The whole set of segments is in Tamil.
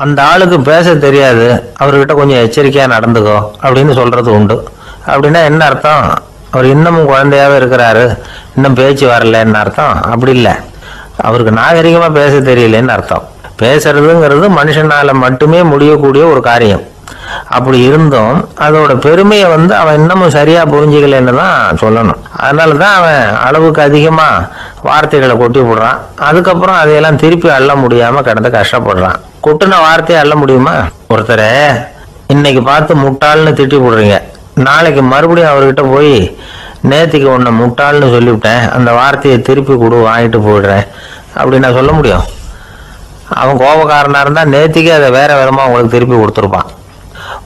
அந்த ஆளுக்கு பேச தெரியாது, அவர்கிட்ட கொஞ்சம் எச்சரிக்கையா நடந்துக்கோ அப்படின்னு சொல்றது உண்டு. அப்படின்னா என்ன அர்த்தம்? அவர் இன்னமும் குழந்தையாவே இருக்கிறாரு, இன்னும் பேச்சு வரலன்னு அர்த்தம்? அப்படி இல்லை, அவருக்கு நாகரிகமா பேச தெரியலன்னு அர்த்தம். பேசுறதுங்கிறது மனுஷனால மட்டுமே முடியக்கூடிய ஒரு காரியம். அப்படி இருந்தும் அதோட பெருமையை அவன் இன்னமும் சரியா புரிஞ்சுக்கலன்னு தான் சொல்லணும். அதனாலதான் அவன் அளவுக்கு அதிகமா வார்த்தைகளை கொட்டி விடுறான். அதுக்கப்புறம் அதையெல்லாம் திருப்பி அள்ள முடியாம கிடந்து கஷ்டப்படுறான். கொட்டுன வார்த்தையை அள்ள முடியுமா? ஒருத்தரை இன்னைக்கு பார்த்து முட்டாள்னு திட்டி விடுறீங்க, நாளைக்கு மறுபடியும் அவர்கிட்ட போய் நேத்திக்கு உன்னை முட்டாள்னு சொல்லிவிட்டேன், அந்த வார்த்தையை திருப்பி கொடு, வாங்கிட்டு போயிடுறேன் அப்படின்னு நான் சொல்ல முடியும்? அவன் கோபக்காரனா இருந்தா நேத்திக்கு அதை வேற விதமா உங்களுக்கு திருப்பி கொடுத்துருப்பான்.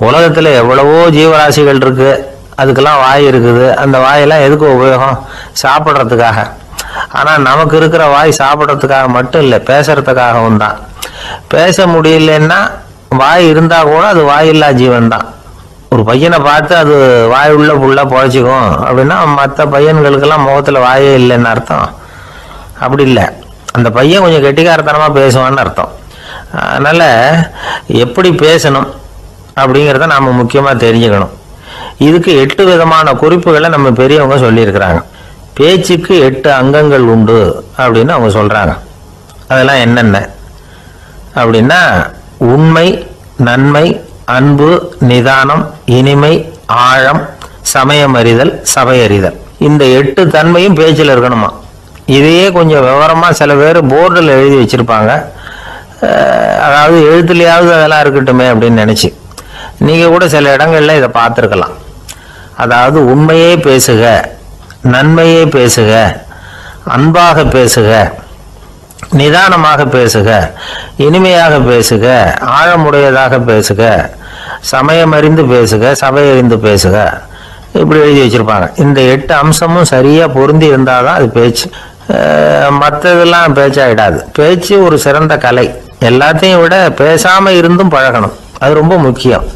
உலகத்துல எவ்வளவோ ஜீவராசிகள் இருக்கு, அதுக்கெல்லாம் வாய் இருக்குது. அந்த வாயெல்லாம் எதுக்கு உபயோகம்? சாப்பிட்றதுக்காக. ஆனா நமக்கு இருக்கிற வாய் சாப்பிட்றதுக்காக மட்டும் இல்லை, பேசுறதுக்காகவும் தான். பேச முடியலன்னா வாய் இருந்தா கூட அது வாயில்லா ஜீவன் தான். ஒரு பையனை பார்த்து அது வாய் உள்ள புள்ள பொழைச்சிக்கும் அப்படின்னா மற்ற பையன்களுக்கெல்லாம் முகத்துல வாயே இல்லைன்னு அர்த்தம்? அப்படி இல்லை, அந்த பையன் கொஞ்சம் கெட்டிக்காரத்தனமா பேசுவான்னு அர்த்தம். அதனால எப்படி பேசணும் அப்படிங்கிறத நாம முக்கியமா தெரிஞ்சுக்கணும். இதுக்கு 8 விதமான குறிப்புகளை நம்ம பெரியவங்க சொல்லியிருக்கிறாங்க. பேச்சுக்கு 8 அங்கங்கள் உண்டு அப்படின்னு அவங்க சொல்றாங்க. அதெல்லாம் என்னென்ன அப்படின்னா, உண்மை, நன்மை, அன்பு, நிதானம், இனிமை, ஆழம், சமயம் அறிதல், சபை அறிதல். இந்த 8 தன்மையும் பேச்சில் இருக்கணுமா. இதையே கொஞ்சம் விவரமா சில பேர் போர்டில் எழுதி வச்சிருப்பாங்க. அதாவது எழுத்துலையாவது அதெல்லாம் இருக்கட்டுமே அப்படின்னு நினைச்சு நீங்க கூட சில இடங்கள்ல இதை பார்த்துருக்கலாம். அதாவது உண்மையே பேசுக, நன்மையே பேசுக, அன்பாக பேசுக, நிதானமாக பேசுக, இனிமையாக பேசுக, ஆழமுடையதாக பேசுக, சமயம் அறிந்து பேசுக, சபை அறிந்து பேசுக, இப்படி எழுதி வச்சிருப்பாங்க. இந்த 8 அம்சமும் சரியா பொருந்தி இருந்தாதான் அது பேச்சு. மற்றதெல்லாம் பேச்சாயிடாது. பேச்சு ஒரு சிறந்த கலை. எல்லாத்தையும் விட பேசாம இருந்தும் பழகணும், அது ரொம்ப முக்கியம்.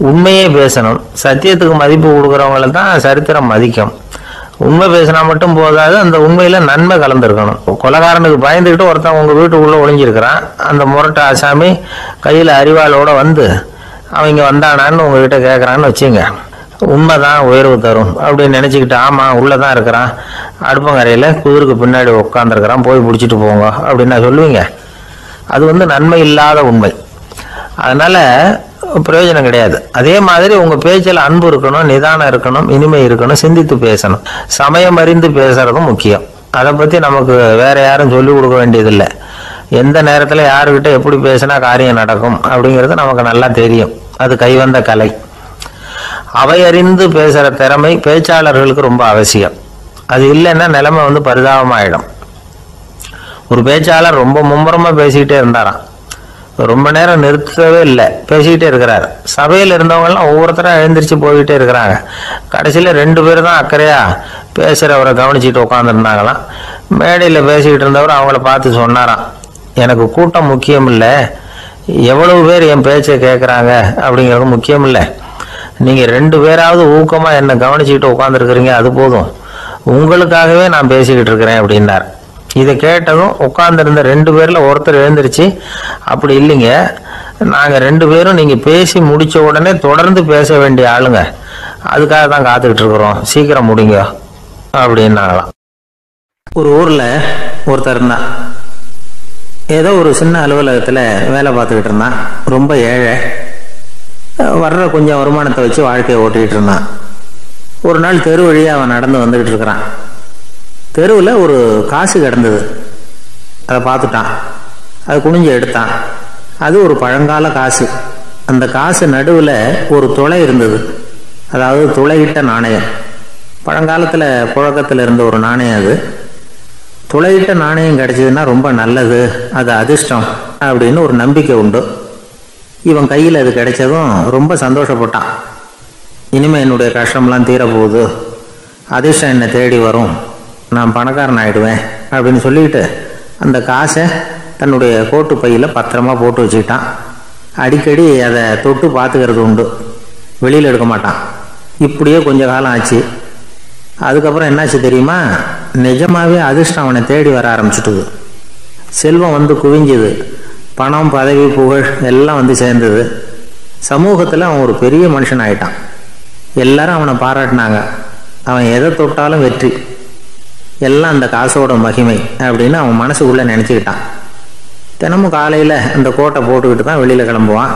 உண்மையே பேசணும். சத்தியத்துக்கு மதிப்பு கொடுக்குறவங்கள தான் சரித்திரம் மதிக்கும். உண்மை பேசினா மட்டும் போதாது, அந்த உண்மையில நன்மை கலந்துருக்கணும். கொலைகாரனுக்கு பயந்துக்கிட்டு ஒருத்தன் உங்க வீட்டுக்குள்ள ஒளிஞ்சிருக்கிறான். அந்த முரட்டு ஆசாமி கையில அறிவாளோட அவங்க வந்தானான்னு உங்ககிட்ட கேட்கறான்னு வச்சுங்க. உண்மைதான் உயர்வு தரும் அப்படின்னு நினைச்சுக்கிட்டு, ஆமா உள்ளதான் இருக்கிறான், அடுப்பங்கரையில குதிருக்கு பின்னாடி உட்காந்துருக்கிறான், போய் பிடிச்சிட்டு போங்க அப்படின்னு சொல்லுவீங்க? அது நன்மை இல்லாத உண்மை. அதனால பிரயோஜனம் கிடையாது. அதே மாதிரி உங்க பேச்சில் அன்பு இருக்கணும், நிதானம் இருக்கணும், இனிமை இருக்கணும், சிந்தித்து பேசணும், சமயம் அறிந்து பேசுறதும் முக்கியம். அதை பத்தி நமக்கு வேற யாரும் சொல்லிக் கொடுக்க வேண்டியதில்லை. எந்த நேரத்துல யாருக்கிட்ட எப்படி பேசினா காரியம் நடக்கும் அப்படிங்கிறது நமக்கு நல்லா தெரியும். அது கைவந்த கலை. அவை அறிந்து பேசுற திறமை பேச்சாளர்களுக்கு ரொம்ப அவசியம். அது இல்லைன்னா நிலைமை பரிதாபமாயிடும். ஒரு பேச்சாளர் ரொம்ப மும்முரமா பேசிக்கிட்டே இருந்தாராம். ரொம்ப நேரம் நிறுத்தவே இல்லை, பேசிக்கிட்டே இருக்கிறாரு. சபையில் இருந்தவங்கெல்லாம் ஒவ்வொருத்தரும் எழுந்திரிச்சு போய்கிட்டே இருக்கிறாங்க. கடைசியில் 2 பேர் தான் அக்கறையா பேசுகிறவரை கவனிச்சுட்டு உட்காந்துருந்தாங்களாம். மேடையில் பேசிக்கிட்டு இருந்தவர் அவங்கள பார்த்து சொன்னாராம், எனக்கு கூட்டம் முக்கியம் இல்லை, எவ்வளவு பேர் என் பேச்சை கேட்குறாங்க அப்படிங்கிறது முக்கியம் இல்லை. நீங்கள் 2 பேராவது ஊக்கமாக என்னை கவனிச்சுக்கிட்டு உட்காந்துருக்குறீங்க, அது போதும். உங்களுக்காகவே நான் பேசிக்கிட்டு இருக்கிறேன் அப்படின்னார். இதை கேட்டதும் உட்கார்ந்துருந்த 2 பேர்ல ஒருத்தர் எழுந்திருச்சு, அப்படி இல்லைங்க, நாங்க 2 பேரும் நீங்க பேசி முடிச்ச உடனே தொடர்ந்து பேச வேண்டிய ஆளுங்க, அதுக்காக தான் காத்துக்கிட்டு இருக்கிறோம், சீக்கிரம் முடிங்க அப்படின்னாங்களாம். ஒரு ஊர்ல ஒருத்தர் இருந்தான். ஏதோ ஒரு சின்ன அலுவலகத்துல வேலை பார்த்துக்கிட்டு இருந்தான். ரொம்ப ஏழை. வர்ற கொஞ்சம் வருமானத்தை வச்சு வாழ்க்கையை ஓட்டிகிட்டு இருந்தான். ஒரு நாள் தெரு வழியாக அவன் நடந்து வந்துகிட்டு இருக்கிறான். தெருவில் ஒரு காசு கிடந்தது. அதை பார்த்துட்டான். அதை குனிஞ்சு எடுத்தான். அது ஒரு பழங்கால காசு. அந்த காசு நடுவில் ஒரு துளை இருந்தது. அதாவது துளையிட்ட நாணயம். பழங்காலத்தில் புழக்கத்தில் இருந்த ஒரு நாணயம் அது. துளையிட்ட நாணயம் கிடைச்சதுன்னா ரொம்ப நல்லது, அது அதிர்ஷ்டம் அப்படின்னு ஒரு நம்பிக்கை உண்டு. இவன் கையில் அது கிடைச்சதும் ரொம்ப சந்தோஷப்பட்டான். இனிமேல் என்னுடைய கஷ்டம்லாம் தீரப்போகுது, அதிர்ஷ்டம் என்னை தேடி வரும், நான் பணக்காரன் ஆகிடுவேன் அப்படின்னு சொல்லிக்கிட்டு அந்த காசை தன்னுடைய கோட்டு பையில் பத்திரமா போட்டு வச்சுக்கிட்டான். அடிக்கடி அதை தொட்டு பார்த்துக்கிறது உண்டு, வெளியில் எடுக்க மாட்டான். இப்படியே கொஞ்ச காலம் ஆச்சு. அதுக்கப்புறம் என்னாச்சு தெரியுமா? நிஜமாவே அதிர்ஷ்டம் அவனை தேடி வர ஆரம்பிச்சுட்டுது. செல்வம் குவிஞ்சுது. பணம், பதவி, புகழ் எல்லாம் வந்து சேர்ந்தது. சமூகத்தில் அவன் ஒரு பெரிய மனுஷன் ஆயிட்டான். எல்லாரும் அவனை பாராட்டினாங்க. அவன் எதை தொட்டாலும் வெற்றி, எல்லாம் அந்த காசோட மகிமை அப்படின்னு அவன் மனசுக்குள்ளே நினச்சிக்கிட்டான். தினமும் காலையில் அந்த கோட்டை போட்டுக்கிட்டு தான் வெளியில் கிளம்புவான்.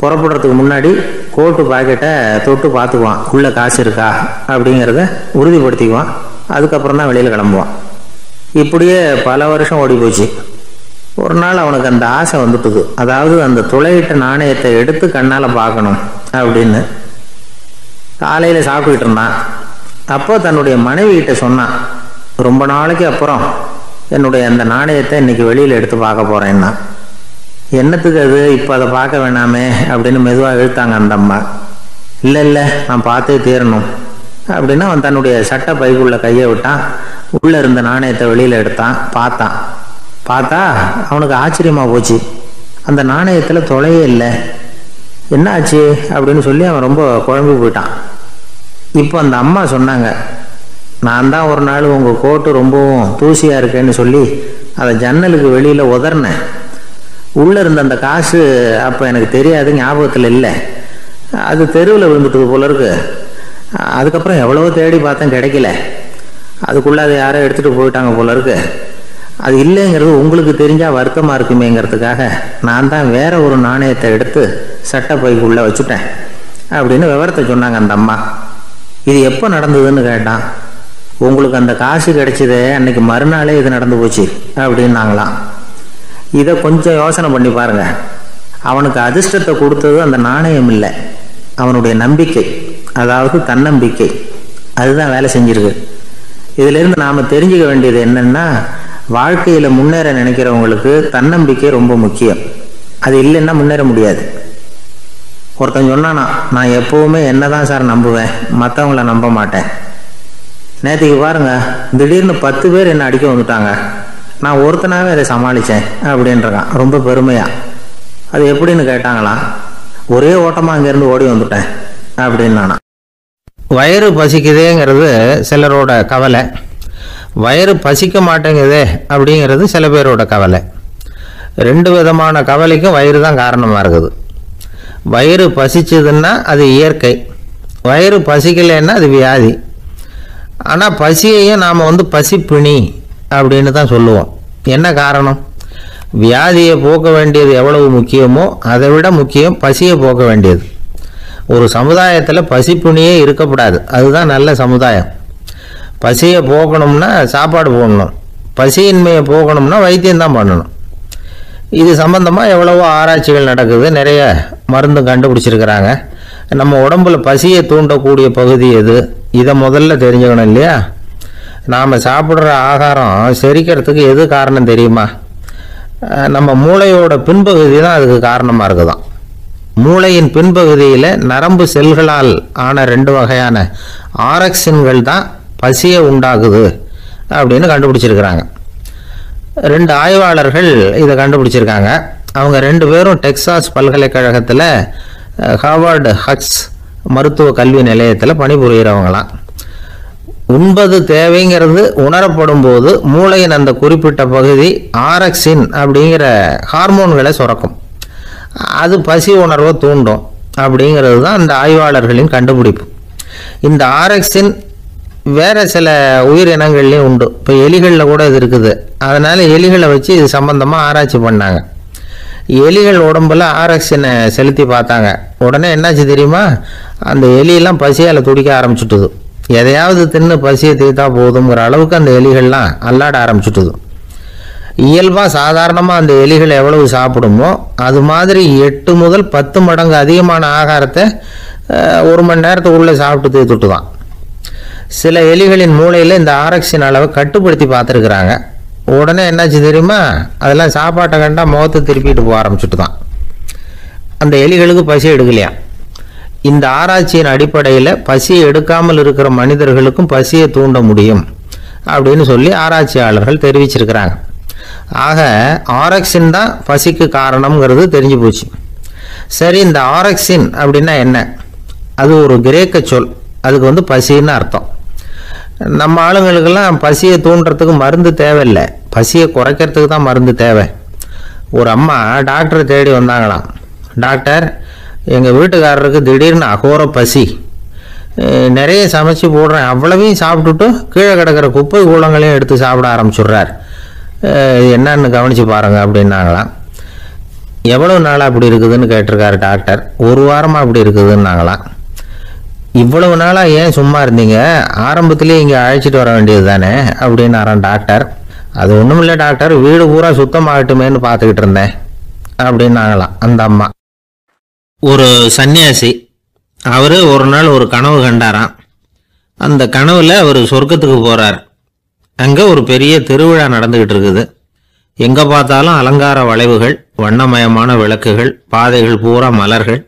புறப்படுறதுக்கு முன்னாடி கோட்டு பாக்கெட்டை தொட்டு பார்த்துக்குவான், உள்ளே காசு இருக்கா அப்படிங்கிறத உறுதிப்படுத்திக்குவான். அதுக்கப்புறம் தான் வெளியில் கிளம்புவான். இப்படியே பல வருஷம் ஓடி போச்சு. ஒரு நாள் அவனுக்கு அந்த ஆசை வந்துட்டுது. அதாவது அந்த துளையிட்ட நாணயத்தை எடுத்து கண்ணால் பார்க்கணும் அப்படின்னு. காலையில் சாப்பிட்டுக்கிட்டு இருந்தான். அப்போ தன்னுடைய மனைவிகிட்ட சொன்னான், ரொம்ப நாளைக்கு அப்புறம் என்னுடைய அந்த நாணயத்தை இன்னைக்கு வெளியில் எடுத்து பார்க்க போகிறேன்னா. என்னத்துக்கு அது, இப்போ அதை பார்க்க வேணாமே அப்படின்னு மெதுவாக இழுத்தாங்க அந்த அம்மா. இல்லை நான் பார்த்தே தீரணும் அப்படின்னு அவன் தன்னுடைய சட்டை பைக்குள்ள கையை விட்டான். உள்ளே இருந்த நாணயத்தை வெளியில் எடுத்தான். பார்த்தா அவனுக்கு ஆச்சரியமாக போச்சு. அந்த நாணயத்தில் தொலையே இல்லை. என்ன ஆச்சு அப்படின்னு சொல்லி அவன் ரொம்ப குழம்பி போயிட்டான். இப்போ அந்த அம்மா சொன்னாங்க, நான் தான் ஒரு நாள் உங்கள் கோட்டு ரொம்பவும் தூசியாக இருக்கேன்னு சொல்லி அதை ஜன்னலுக்கு வெளியில் உதறினேன். உள்ளே இருந்த அந்த காசு அப்போ எனக்கு தெரியாது, ஞாபகத்தில் இல்லை. அது தெருவில் விழுந்துட்டது போல இருக்கு. அதுக்கப்புறம் எவ்வளவோ தேடி பார்த்தேன், கிடைக்கல. அதுக்குள்ளே அதை யாரோ எடுத்துகிட்டு போயிட்டாங்க போல இருக்கு. அது இல்லைங்கிறது உங்களுக்கு தெரிஞ்சால் வருத்தமாக இருக்குமேங்கிறதுக்காக நான் தான் வேற ஒரு நாணயத்தை எடுத்து சட்டை பைக்குள்ளே வச்சுட்டேன் அப்படின்னு விவரத்தை சொன்னாங்க அந்த அம்மா. இது எப்போ நடந்ததுன்னு கேட்டான். உங்களுக்கு அந்த காசு கிடைச்சதே அன்னைக்கு மறுநாளே இது நடந்து போச்சு அப்படின்னாங்களாம். இதை கொஞ்சம் யோசனை பண்ணி பாருங்க. அவனுக்கு அதிர்ஷ்டத்தை கொடுத்தது அந்த நாணயம் இல்லை, அவனுடைய நம்பிக்கை, அதாவது தன்னம்பிக்கை. அதுதான் வேலை செஞ்சிருக்கு. இதிலிருந்து நாம் தெரிஞ்சுக்க வேண்டியது என்னன்னா, வாழ்க்கையில் முன்னேற நினைக்கிறவங்களுக்கு தன்னம்பிக்கை ரொம்ப முக்கியம். அது இல்லைன்னா முன்னேற முடியாது. ஒருத்தன் சொன்னானா, நான் எப்போவுமே என்ன தான் சார் நம்புவேன், மற்றவங்கள நம்ப மாட்டேன். நேற்றுக்கு பாருங்க, திடீர்னு 10 பேர் என்னை அடிக்க வந்துட்டாங்க, நான் ஒருத்தனாவே அதை சமாளித்தேன் அப்படின்றான் ரொம்ப பெருமையா. அது எப்படின்னு கேட்டாங்களாம். ஒரே ஓட்டமாக அங்கேருந்து ஓடி வந்துட்டேன் அப்படின்னானா. வயிறு பசிக்குதேங்கிறது சிலரோட கவலை, வயிறு பசிக்க மாட்டேங்குதே அப்படிங்கிறது சில பேரோட கவலை. 2 விதமான கவலைக்கும் வயிறு தான் காரணமாக இருக்குது. வயிறு பசிச்சதுன்னா அது இயற்கை, வயிறு பசிக்கலைன்னா அது வியாதி. ஆனால் பசியையும் நாம் பசிப்பிணி அப்படின்னு தான் சொல்லுவோம். என்ன காரணம்? வியாதியை போக்க வேண்டியது எவ்வளவு முக்கியமோ அதை விட முக்கியம் பசியை போக்க வேண்டியது. ஒரு சமுதாயத்தில் பசிப்பிணியே இருக்கக்கூடாது, அதுதான் நல்ல சமுதாயம். பசியை போக்கணும்னா சாப்பாடு போடணும், பசியின்மையை போக்கணும்னா வைத்தியம்தான் பண்ணணும். இது சம்பந்தமாக எவ்வளவோ ஆராய்ச்சிகள் நடக்குது, நிறைய மருந்து கண்டுபிடிச்சிருக்கிறாங்க. நம்ம உடம்புல பசியை தூண்டக்கூடிய பகுதி எது, இதை முதல்ல தெரிஞ்சுக்கணும் இல்லையா? நாம் சாப்பிட்ற ஆகாரம் செரிக்கிறதுக்கு எது காரணம் தெரியுமா? நம்ம மூளையோட பின்பகுதி தான் அதுக்கு காரணமாக இருக்குதாம். மூளையின் பின்பகுதியில் நரம்பு செல்களால் ஆன 2 வகையான ஆரக்சின்கள் தான் பசியை உண்டாக்குது அப்படின்னு கண்டுபிடிச்சிருக்கிறாங்க. 2 ஆய்வாளர்கள் இதை கண்டுபிடிச்சிருக்காங்க. அவங்க 2 பேரும் டெக்சாஸ் பல்கலைக்கழகத்தில் ஹார்வர்டு ஹக்ஸ் மருத்துவ கல்வி நிலையத்தில் பணிபுரிகிறவங்களாம். உண்பது தேவைங்கிறது உணரப்படும் போது மூளையின் அந்த குறிப்பிட்ட பகுதி ஆரக்சின் அப்படிங்கிற ஹார்மோன்களை சுரக்கும். அது பசி உணர்வை தூண்டும் அப்படிங்கிறது தான் அந்த ஆய்வாளர்களின் கண்டுபிடிப்பு. இந்த ஆரக்சின் வேறு சில உயிரினங்கள்லேயும் உண்டு. இப்போ எலிகளில் கூட இது இருக்குது. அதனால் எலிகளை வச்சு இது சம்பந்தமாக ஆராய்ச்சி பண்ணாங்க. எலிகள் உடம்புல ஆரக்சினை செலுத்தி பார்த்தாங்க. உடனே என்னாச்சு தெரியுமா? அந்த எலியெல்லாம் பசியால் துடிக்க ஆரம்பிச்சுட்டுது. எதையாவது தின்னு பசியை தீர்த்தா போதுங்கிற அளவுக்கு அந்த எலிகள்லாம் அல்லாட ஆரம்பிச்சுட்டுது. இயல்பாக சாதாரணமாக அந்த எலிகள் எவ்வளவு சாப்பிடுமோ அது மாதிரி 8 முதல் 10 மடங்கு அதிகமான ஆகாரத்தை 1 மணி நேரத்துக்குள்ளே சாப்பிட்டு தீர்த்துட்டு தான். சில எலிகளின் மூளையில் இந்த ஆரக்சின் அளவை கட்டுப்படுத்தி பார்த்துருக்குறாங்க. உடனே என்னாச்சு தெரியுமா? அதெல்லாம் சாப்பாட்டை கண்டா முகத்தை திருப்பிட்டு போக ஆரம்பிச்சுட்டு தான். அந்த எலிகளுக்கு பசி எடுக்கலையா. இந்த ஆராய்ச்சியின் அடிப்படையில் பசியை எடுக்காமல் இருக்கிற மனிதர்களுக்கும் பசியை தூண்ட முடியும் அப்படின்னு சொல்லி ஆராய்ச்சியாளர்கள் தெரிவிச்சிருக்கிறாங்க. ஆக ஆரக்சின் தான் பசிக்கு காரணம்ங்கிறது தெரிஞ்சு போச்சு. சரி, இந்த ஆரக்சின் அப்படின்னா என்ன? அது ஒரு கிரேக்க சொல். அதுக்கு பசின்னு அர்த்தம். நம்ம ஆளுங்களுக்கெல்லாம் பசியை தூண்டுறதுக்கு மருந்து தேவையில்லை, பசியை குறைக்கிறதுக்கு தான் மருந்து தேவை. ஒரு அம்மா டாக்டரை தேடி வந்தாங்களாம். டாக்டர், எங்கள் வீட்டுக்காரருக்கு திடீர்னு அகோர பசி, நிறைய சமைச்சு போடுறேன், அவ்வளவையும் சாப்பிட்டுட்டு கீழே கிடக்கிற குப்பை கூலங்களையும் எடுத்து சாப்பிட ஆரம்பிச்சுட்றார், என்னன்னு கவனித்து பாருங்கள் அப்படின்னாங்களாம். எவ்வளோ நாளாக அப்படி இருக்குதுன்னு கேட்டிருக்காரு டாக்டர். 1 வாரமாக அப்படி இருக்குதுன்னாங்களாம். இவ்வளவு நாளாக ஏன் சும்மா இருந்தீங்க, ஆரம்பத்திலே இங்கே அழைச்சிட்டு வர வேண்டியது தானே அப்படின்னாரான் டாக்டர். அது ஒன்றும் இல்லை டாக்டர், வீடு பூரா சுத்தமாகட்டுமேன்னு பார்த்துக்கிட்டு இருந்தேன் அப்படின்னாங்களாம் அந்த அம்மா. ஒரு சன்னியாசி, அவர் ஒரு நாள் ஒரு கனவு கண்டாராம். அந்த கனவில் அவர் சொர்க்கத்துக்கு போகிறார். அங்கே ஒரு பெரிய திருவிழா நடந்துக்கிட்டு இருக்குது. எங்கே பார்த்தாலும் அலங்கார வளைவுகள், வண்ணமயமான விளக்குகள், பாதைகள் பூரா மலர்கள்,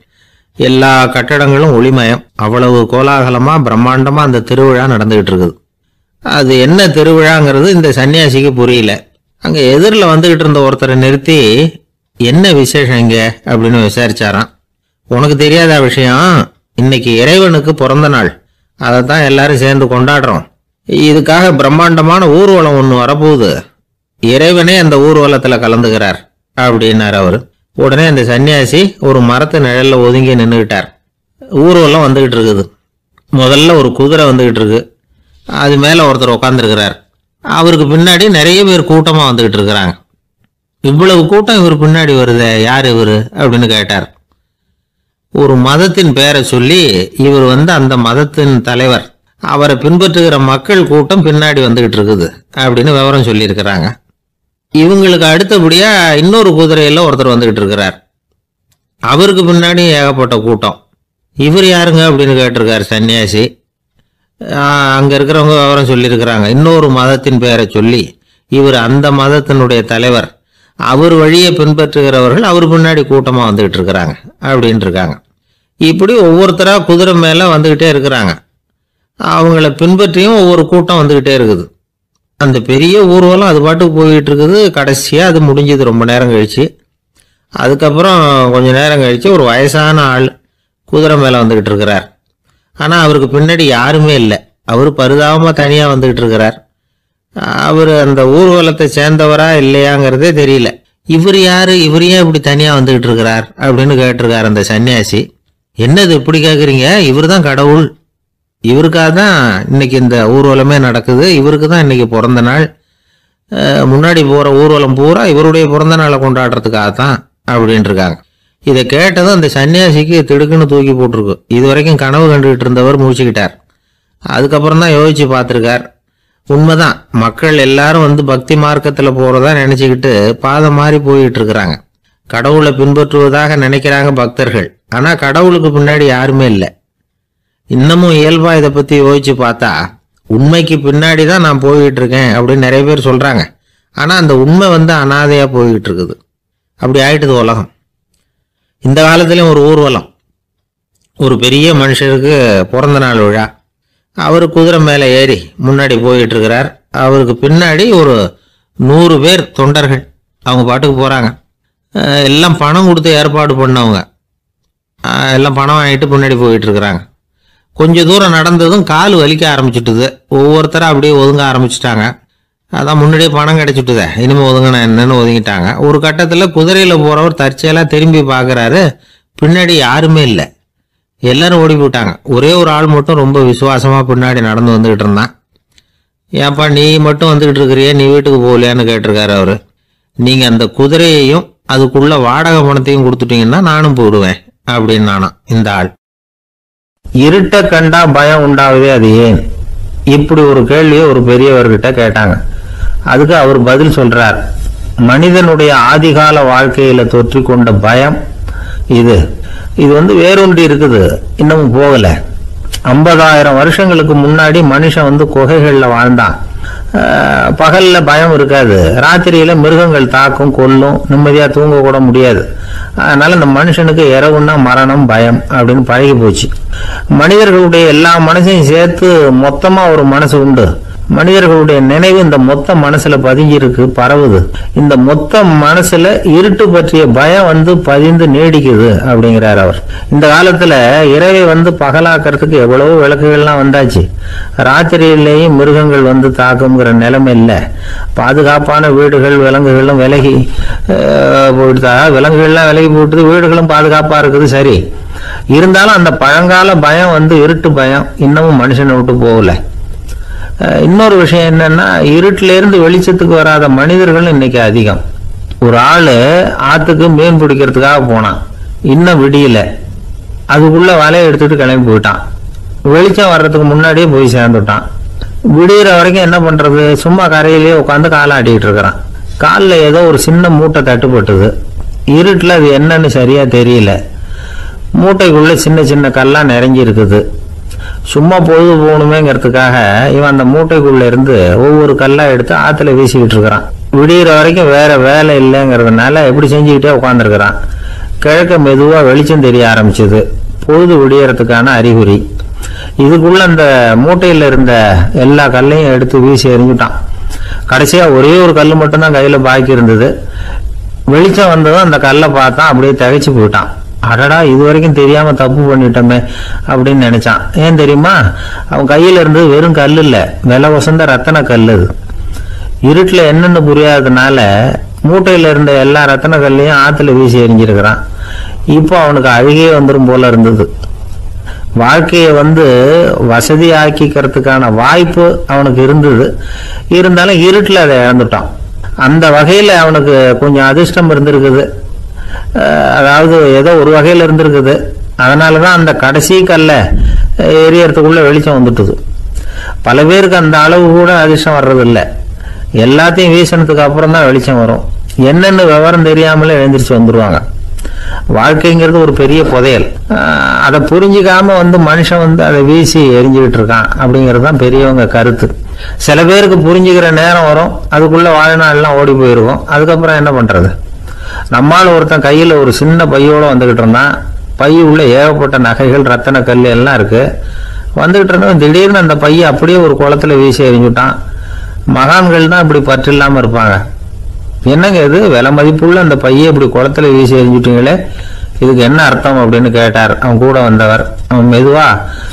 எல்லா கட்டடங்களும் ஒளிமயம். அவ்வளவு கோலாகலமாக பிரம்மாண்டமாக அந்த திருவிழா நடந்துக்கிட்டு இருக்குது. அது என்ன திருவிழாங்கிறது இந்த சன்னியாசிக்கு புரியல. அங்கே எதிரில் வந்துக்கிட்டு இருந்த ஒருத்தரை நிறுத்தி, என்ன விசேஷம் இங்கே அப்படின்னு விசாரிச்சாராம். உனக்கு தெரியாத விஷயம், இன்னைக்கு இறைவனுக்கு பிறந்த நாள், அதை தான் எல்லாரும் சேர்ந்து கொண்டாடுறோம். இதுக்காக பிரம்மாண்டமான ஊர்வலம் ஒன்று வரப்போகுது, இறைவனே அந்த ஊர்வலத்தில் கலந்துக்கிறார் அப்படின்னார் அவர். உடனே அந்த சன்னியாசி ஒரு மரத்து நிழலில் ஒதுங்கி நின்றுக்கிட்டார். ஊர்வலம் வந்துக்கிட்டு இருக்குது. முதல்ல ஒரு குதிரை வந்துக்கிட்டு இருக்கு, அது மேலே ஒருத்தர் உட்காந்துருக்கிறார். அவருக்கு பின்னாடி நிறைய பேர் கூட்டமாக வந்துக்கிட்டு இருக்கிறாங்க. இவ்வளவு கூட்டம் இவர் பின்னாடி வருதே, யார் இவர் அப்படின்னு கேட்டார். ஒரு மதத்தின் பெயரை சொல்லி, இவர் அந்த மதத்தின் தலைவர், அவரை பின்பற்றுகிற மக்கள் கூட்டம் பின்னாடி வந்துக்கிட்டு இருக்குது அப்படின்னு விவரம் சொல்லியிருக்கிறாங்க. இவங்களுக்கு அடுத்தபடியா இன்னொரு குதிரையில் ஒருத்தர் வந்துக்கிட்டு இருக்கிறார். அவருக்கு பின்னாடி ஏகப்பட்ட கூட்டம். இவர் யாருங்க அப்படின்னு கேட்டிருக்காரு சன்னியாசி. அங்கே இருக்கிறவங்க விவரம் சொல்லியிருக்கிறாங்க. இன்னொரு மதத்தின் பெயரை சொல்லி, இவர் அந்த மதத்தினுடைய தலைவர், அவர் வழியை பின்பற்றுகிறவர்கள் அவர் பின்னாடி கூட்டமாக வந்துக்கிட்டு இருக்கிறாங்க அப்படின்ட்டு இருக்காங்க. இப்படி ஒவ்வொருத்தராக குதிரை மேலே வந்துக்கிட்டே இருக்கிறாங்க. அவங்கள பின்பற்றியும் ஒவ்வொரு கூட்டம் வந்துக்கிட்டே இருக்குது. அந்த பெரிய ஊர்வலம் அது பாட்டுக்கு போயிட்டு இருக்குது. கடைசியாக அது முடிஞ்சது ரொம்ப நேரம் கழிச்சு. அதுக்கப்புறம் கொஞ்சம் நேரம் கழித்து ஒரு வயசான ஆள் குதிரை மேலே வந்துக்கிட்டு இருக்கிறார். ஆனால் அவருக்கு பின்னாடி யாருமே இல்லை. அவர் பரிதாபமாக தனியாக வந்துக்கிட்டு இருக்கிறார். அவர் அந்த ஊர்வலத்தை சேர்ந்தவரா இல்லையாங்கிறதே தெரியல. இவர் யார், இவர் ஏன் இப்படி தனியாக வந்துக்கிட்டு இருக்கிறார் அப்படின்னு கேட்டிருக்கார் அந்த சன்னியாசி. என்னது இப்படி கேட்குறீங்க, இவர் தான் கடவுள், இவருக்காக தான் இன்னைக்கு இந்த ஊர்வலமே நடக்குது, இவருக்கு தான் இன்னைக்கு பிறந்த நாள், முன்னாடி போகிற ஊர்வலம் பூரா இவருடைய பிறந்த நாளை கொண்டாடுறதுக்காக தான் அப்படின்ட்டு இருக்காங்க. இதை கேட்டதும் அந்த சன்னியாசிக்கு திடுக்குன்னு தூக்கி போட்டிருக்கு. இது வரைக்கும் கனவு கண்டுகிட்டு இருந்தவர் மூச்சுக்கிட்டார். அதுக்கப்புறம் தான் யோசிச்சு பார்த்துருக்கார். உண்மைதான், மக்கள் எல்லாரும் பக்தி மார்க்கத்தில் போகிறதா நினச்சிக்கிட்டு பாதை மாதிரி போயிட்டு இருக்கிறாங்க. கடவுளை பின்பற்றுவதாக நினைக்கிறாங்க பக்தர்கள். ஆனால் கடவுளுக்கு பின்னாடி யாருமே இல்லை. இன்னமும் இயல்பா இதை பற்றி யோசிச்சு பார்த்தா, உண்மைக்கு பின்னாடி தான் நான் போய்கிட்டு இருக்கேன் அப்படின்னு நிறைய பேர் சொல்கிறாங்க. ஆனால் அந்த உண்மை அனாதையாக போய்கிட்டு இருக்குது. அப்படி ஆயிட்டுது உலகம். இந்த காலத்துலேயும் ஒரு ஊர்வலம், ஒரு பெரிய மனுஷருக்கு பிறந்த நாள் விழா. அவர் குதிரை மேலே ஏறி முன்னாடி போயிட்டு இருக்கிறார். அவருக்கு பின்னாடி ஒரு 100 பேர் தொண்டர்கள் அவங்க பாட்டுக்கு போகிறாங்க. எல்லாம் பணம் கொடுத்து ஏற்பாடு பண்ணவங்க, எல்லாம் பணம் வாங்கிட்டு பின்னாடி போயிட்டு இருக்கிறாங்க. கொஞ்சம் தூரம் நடந்ததும் கால் வலிக்க ஆரம்பிச்சுட்டுது. ஒவ்வொருத்தராக அப்படியே ஒதுங்க ஆரம்பிச்சுட்டாங்க. அதான் முன்னாடியே பணம் கிடைச்சிட்டுதே, இனிமேல் ஒதுங்கினா என்னன்னு ஒதுங்கிட்டாங்க. ஒரு கட்டத்தில் குதிரையில் போகிறவர் தற்செயலாக திரும்பி பார்க்குறாரு, பின்னாடி யாருமே இல்லை, எல்லாரும் ஓடி போயிட்டாங்க. ஒரே ஒரு ஆள் மட்டும் ரொம்ப விசுவாசமாக பின்னாடி நடந்து வந்துக்கிட்டு இருந்தான். ஏன்ப்பா நீ மட்டும் வந்துக்கிட்டு இருக்கிறியே, நீ வீட்டுக்கு போகலையான்னு கேட்டிருக்காரு அவர். நீங்கள் அந்த குதிரையையும் அதுக்குள்ள வாடகை பணத்தையும் கொடுத்துட்டீங்கன்னா நானும் போயிடுவேன் அப்படின்னு நானா. இந்த ஆள் இருட்ட கண்டா பயம் உண்டாகுதே, அது ஏன்? இப்படி ஒரு கேள்வியை ஒரு பெரியவர்கிட்ட கேட்டாங்க. அதுக்கு அவர் பதில் சொல்றார். மனிதனுடைய ஆதிகால வாழ்க்கையில தொற்றி கொண்ட பயம் இது வேரூன்றி இருக்குது, இன்னமும் போகல. 50,000 வருஷங்களுக்கு முன்னாடி மனுஷன் குகைகள்ல வாழ்ந்தான். பகல்ல பயம் இருக்காது, ராத்திரியில மிருகங்கள் தாக்கும், கொல்லும், நிம்மதியா தூங்க கூட முடியாது. அதனால இந்த மனுஷனுக்கு இரவுன்னா மரணம், பயம் அப்படின்னு பழகி போச்சு. மனிதர்களுடைய எல்லா மனசையும் சேர்த்து மொத்தமா ஒரு மனசு உண்டு. மனிதர்களுடைய நினைவு இந்த மொத்த மனசுல பதிஞ்சிருக்கு, பரவுது. இந்த மொத்த மனசுல இருட்டு பற்றிய பயம் பதிந்து நீடிக்குது அப்படிங்கிறார் அவர். இந்த காலத்துல இரவை பகலாக்கிறதுக்கு எவ்வளவோ விளக்குகள்லாம் வந்தாச்சு. ராத்திரியிலேயும் மிருகங்கள் தாக்குங்கிற நிலைமை இல்லை. பாதுகாப்பான வீடுகள் விலங்குகளும் விலகி போயிட்டா, விலங்குகள்லாம் விலகி போயிட்டு வீடுகளும் பாதுகாப்பா இருக்குது. சரி, இருந்தாலும் அந்த பழங்கால பயம் இருட்டு பயம் இன்னமும் மனுஷனை விட்டு போகல. இன்னொரு விஷயம் என்னன்னா, இருட்டுல இருந்து வெளிச்சத்துக்கு வராத மனிதர்கள் இன்னைக்கு அதிகம். ஒரு ஆளு ஆத்துக்கு மீன் பிடிக்கிறதுக்காக போனான், இன்னும் விடியல, அதுக்குள்ள வலையை எடுத்துட்டு கிளம்பி போயிட்டான். வெளிச்சம் வர்றதுக்கு முன்னாடியே போய் சேர்ந்துட்டான். விடிகிற வரைக்கும் என்ன பண்றது, சும்மா கரையிலேயே உட்காந்து காலை ஆட்டிக்கிட்டு இருக்கிறான். காலில் ஏதோ ஒரு சின்ன மூட்டை தட்டுப்பட்டுது. இருட்டில் அது என்னன்னு சரியா தெரியல. மூட்டைக்குள்ள சின்ன சின்ன கல்லாம் நிறைஞ்சி இருக்குது. சும்மா பொழுது போகணுமேங்கிறதுக்காக இவன் அந்த மூட்டைக்குள்ள இருந்து ஒவ்வொரு கல்லா எடுத்து ஆத்துல வீசிக்கிட்டு இருக்கிறான். விடிகிற வரைக்கும் வேற வேலை இல்லைங்கிறதுனால எப்படி செஞ்சுக்கிட்டே உட்காந்துருக்கிறான். கிழக்க மெதுவா வெளிச்சம் தெரிய ஆரம்பிச்சது. பொழுது விடியறதுக்கான அறிகுறி. இதுக்குள்ள அந்த மூட்டையில இருந்த எல்லா கல்லையும் எடுத்து வீசி எறிஞ்சுட்டான். கடைசியா ஒரே ஒரு கல் மட்டும்தான் கையில பாக்கி இருந்தது. வெளிச்சம் வந்ததும் அந்த கல்லை பார்த்தான், அப்படியே திகைச்சு போயிட்டான். அடடா, இது வரைக்கும் தெரியாம தப்பு பண்ணிட்டோமே அப்படின்னு நினைச்சான். ஏன் தெரியுமா, அவன் கையில இருந்து வெறும் கல் இல்ல, விலை வசந்த ரத்தன கல். அது இருட்டுல என்னன்னு புரியாததுனால மூட்டையில இருந்த எல்லா ரத்தன கல்லையும் ஆத்துல வீசி எறிஞ்சிருக்கிறான். இப்போ அவனுக்கு அழுகே வந்துடும் போல இருந்தது. வாழ்க்கையை வசதி ஆக்கிக்கிறதுக்கான வாய்ப்பு அவனுக்கு இருந்தது. இருந்தாலும் இருட்டுல அதை இழந்துட்டான். அந்த வகையில அவனுக்கு கொஞ்சம் அதிர்ஷ்டம் இருந்திருக்குது. அதாவது ஏதோ ஒரு வகையில இருந்திருக்குது. அதனாலதான் அந்த கடைசி கல்ல எரியறதுக்குள்ள வெளிச்சம் வந்துட்டுது. பல பேருக்கு அந்த அளவு கூட அதிர்ஷ்டம் வர்றது இல்லை. எல்லாத்தையும் வீசினதுக்கு அப்புறம் தான் வெளிச்சம் வரும். என்னென்னு விவரம் தெரியாமலே எழுந்திரிச்சு வந்துருவாங்க. வாழ்க்கைங்கிறது ஒரு பெரிய புதையல். அதை புரிஞ்சிக்காம மனுஷன் அதை வீசி எரிஞ்சுக்கிட்டு இருக்கான் அப்படிங்கிறது தான் பெரியவங்க கருத்து. சில பேருக்கு புரிஞ்சுக்கிற நேரம் வரும், அதுக்குள்ள வாழ்நாள் எல்லாம் ஓடி போயிருக்கும். அதுக்கப்புறம் என்ன பண்றது? நம்மால் ஒருத்தன் கையில ஒரு சின்ன பையோட வந்துகிட்டு இருந்தான். பைய உள்ள ஏகப்பட்ட நகைகள், ரத்தன கல் எல்லாம் இருக்கு. வந்துகிட்டு இருந்தவன் திடீர்னு அந்த பைய அப்படியே ஒரு குளத்துல வீசி எறிஞ்சுட்டான். மகான்கள் தான் இப்படி பற்று இல்லாம இருப்பாங்க. என்னங்க இது, விலை மதிப்புள்ள அந்த பைய இப்படி குளத்துல வீசி எறிஞ்சுட்டீங்களே, இதுக்கு என்ன அர்த்தம் அப்படின்னு கேட்டார் அவன் கூட வந்தவர். அவன் மெதுவா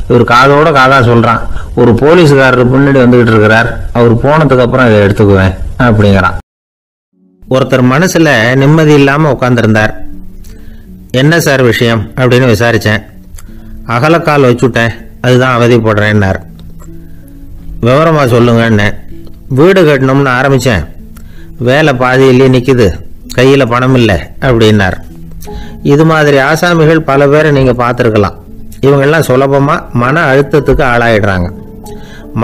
இவர் காதோட காதா சொல்றான், ஒரு போலீஸ்காரர் பின்னாடி வந்துகிட்டு இருக்கிறார், அவர் போனதுக்கு அப்புறம் இதை எடுத்துக்குவேன் அப்படிங்கிறான். ஒருத்தர் மனசுல நிம்மதி இல்லாம உட்காந்துருந்தார். என்ன சார் விஷயம் அப்படின்னு விசாரிச்சேன். அகலக்கால் வச்சுட்டேன், அதுதான் அவதிப்படுறேன்னார். விவரமா சொல்லுங்கன்னு. வீடு கட்டணும்னு ஆரம்பிச்சேன், வேலை பாதியிலேயே நிக்குது, கையில பணம் இல்லை அப்படின்னார். இது மாதிரி ஆசாமிகள் பல பேரை நீங்க பார்த்துருக்கலாம். இவங்கெல்லாம் சுலபமா மன அழுத்தத்துக்கு ஆளாயிடுறாங்க.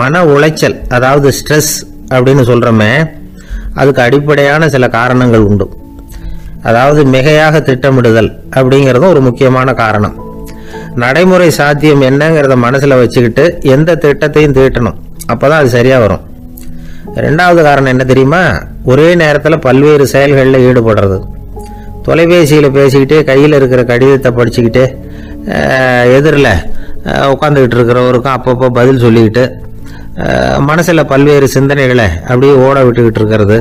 மன உளைச்சல், அதாவது ஸ்ட்ரெஸ் அப்படின்னு சொல்றோமே, அதுக்கு அடிப்படையான சில காரணங்கள் உண்டு. அதாவது மிகையாக திட்டமிடுதல் அப்படிங்கிறதும் ஒரு முக்கியமான காரணம். நடைமுறை சாத்தியம் என்னங்கிறத மனசுல வச்சுக்கிட்டு எந்த திட்டத்தையும் தீட்டணும், அப்பதான் அது சரியா வரும். ரெண்டாவது காரணம் என்ன தெரியுமா, ஒரே நேரத்தில் பல்வேறு செயல்களில் ஈடுபடுறது. தொலைபேசியில் பேசிக்கிட்டே கையில் இருக்கிற கடிதத்தை படிச்சுக்கிட்டே எதிரில் உட்காந்துக்கிட்டு இருக்கிறவருக்கும் அப்பப்போ பதில் சொல்லிக்கிட்டு மனசில் பல்வேறு சிந்தனைகளை அப்படியே ஓட விட்டுக்கிட்டு இருக்கிறது,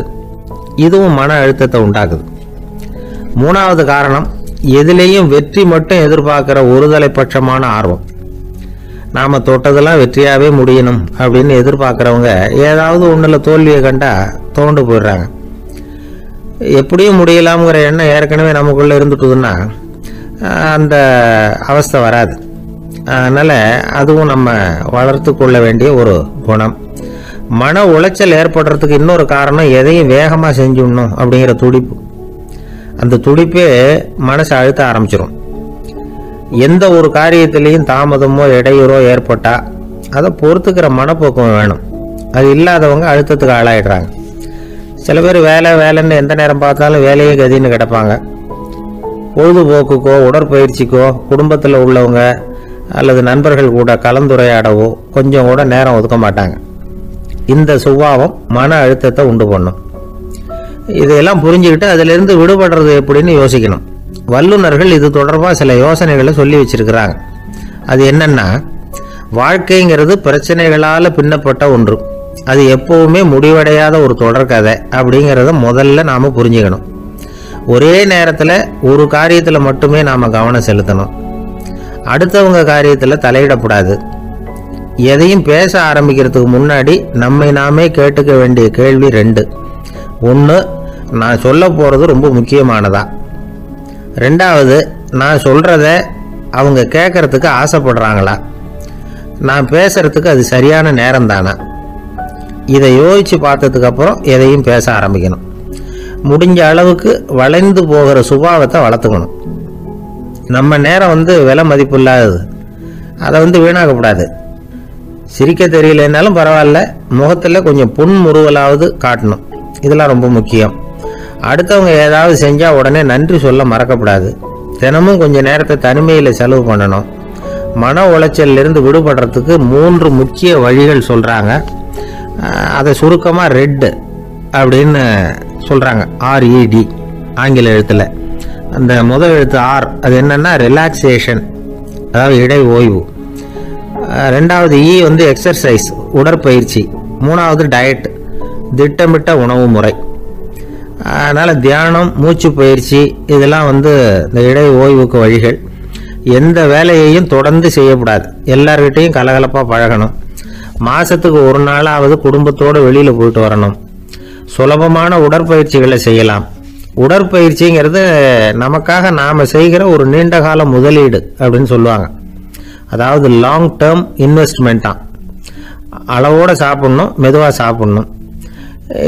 இதுவும் மன அழுத்தத்தை உண்டாக்குது. மூணாவது காரணம், எதிலையும் வெற்றி மட்டும் எதிர்பார்க்கிற ஒருதலை பட்சமான ஆர்வம். நாம தொட்டதெல்லாம் வெற்றியாவே முடியணும் அப்படின்னு எதிர்பார்க்கிறவங்க ஏதாவது ஒண்ணுல தோல்வியை கண்டா தோண்டு போயிடுறாங்க. எப்படியும் முடியலாம்ங்கிற எண்ணம் ஏற்கனவே நமக்குள்ள இருந்துட்டுதுன்னா அந்த அவஸ்தை வராது. அதனால அதுவும் நம்ம வளர்த்து கொள்ள வேண்டிய ஒரு குணம். மன உளைச்சல் ஏற்படுறதுக்கு இன்னொரு காரணம், எதையும் வேகமா செஞ்சுடணும் அப்படிங்கிற துடிப்பு. அந்த துடிப்பே மனசை அழுத்த ஆரம்பிச்சிடும். எந்த ஒரு காரியத்திலையும் தாமதமோ இடையூறோ ஏற்பட்டா அதை பொறுத்துக்கிற மனப்போக்கம் வேணும். அது இல்லாதவங்க அழுத்தத்துக்கு ஆளாயிடுறாங்க. சில பேர் வேலைன்னு எந்த நேரம் பார்த்தாலும் வேலையே கதின்னு கிடப்பாங்க. பொழுதுபோக்குக்கோ உடற்பயிற்சிக்கோ குடும்பத்தில் உள்ளவங்க அல்லது நண்பர்கள் கூட கலந்துரையாடவோ கொஞ்சம் கூட நேரம் ஒதுக்க மாட்டாங்க. இந்த சுபாவம் மன அழுத்தத்தை உண்டு பண்ணும். இதையெல்லாம் புரிஞ்சுக்கிட்டு அதிலிருந்து விடுபடுறது எப்படின்னு யோசிக்கணும். வல்லுநர்கள் இது தொடர்பாக சில யோசனைகளை சொல்லி வச்சிருக்கிறாங்க. அது என்னன்னா, வாழ்க்கைங்கிறது பிரச்சனைகளால் பின்னப்பட்ட ஒன்று. அது எப்பவுமே முடிவடையாத ஒரு தொடர்கதை அப்படிங்கிறத முதல்ல நாம் புரிஞ்சுக்கணும். ஒரே நேரத்தில் ஒரு காரியத்தில் மட்டுமே நாம் கவனம் செலுத்தணும். அடுத்தவங்க காரியத்தில் தலையிடக்கூடாது. எதையும் பேச ஆரம்பிக்கிறதுக்கு முன்னாடி நம்மை நாமே கேட்டுக்க வேண்டிய கேள்வி 2. 1, நான் சொல்ல போகிறது ரொம்ப முக்கியமானதா? 2வது, நான் சொல்கிறத அவங்க கேட்கறதுக்கு ஆசைப்படுறாங்களா? நான் பேசுறதுக்கு அது சரியான நேரம் தானா? இதை யோசித்து பார்த்ததுக்கப்புறம் எதையும் பேச ஆரம்பிக்கணும். முடிஞ்ச அளவுக்கு வளைந்து போகிற சுபாவத்தை வளர்த்துக்கணும். நம்ம நேரம் விலை மதிப்பு இல்லாதது, அதை வீணாக்கக்கூடாது. சிரிக்க தெரியலனாலும் பரவாயில்ல, முகத்தில் கொஞ்சம் புன்முறுவலாவது காட்டணும். இதெல்லாம் ரொம்ப முக்கியம். அடுத்தவங்க ஏதாவது செஞ்சால் உடனே நன்றி சொல்ல மறக்கக்கூடாது. தினமும் கொஞ்சம் நேரத்தை தனிமையில் செலவு பண்ணணும். மன உளைச்சலிருந்து விடுபடுறதுக்கு 3 முக்கிய வழிகள் சொல்கிறாங்க. அதை சுருக்கமாக ரெட் அப்படின்னு சொல்கிறாங்க. RED ஆங்கில எழுத்தில். அந்த முதல் எழுத்து R, அது என்னென்னா ரிலாக்ஸேஷன், அதாவது இடை ஓய்வு. 2வது E எக்ஸர்சைஸ், உடற்பயிற்சி. 3வது டயட், திட்டமிட்ட உணவு முறை. அதனால் தியானம், மூச்சு பயிற்சி இதெல்லாம் இந்த இடை ஓய்வுக்கு வழிகள். எந்த வேலையையும் தொடர்ந்து செய்யக்கூடாது. எல்லார்கிட்டையும் கலகலப்பாக பழகணும். மாதத்துக்கு ஒரு நாளாவது குடும்பத்தோடு வெளியில் போயிட்டு வரணும். சுலபமான உடற்பயிற்சிகளை செய்யலாம். உடற்பயிற்சிங்கிறது நமக்காக நாம் செய்கிற ஒரு நீண்டகால முதலீடு அப்படின்னு சொல்லுவாங்க. அதாவது லாங் டேர்ம் இன்வெஸ்ட்மெண்ட்டாக. அளவோடு சாப்பிட்ணும், மெதுவாக சாப்பிட்ணும்.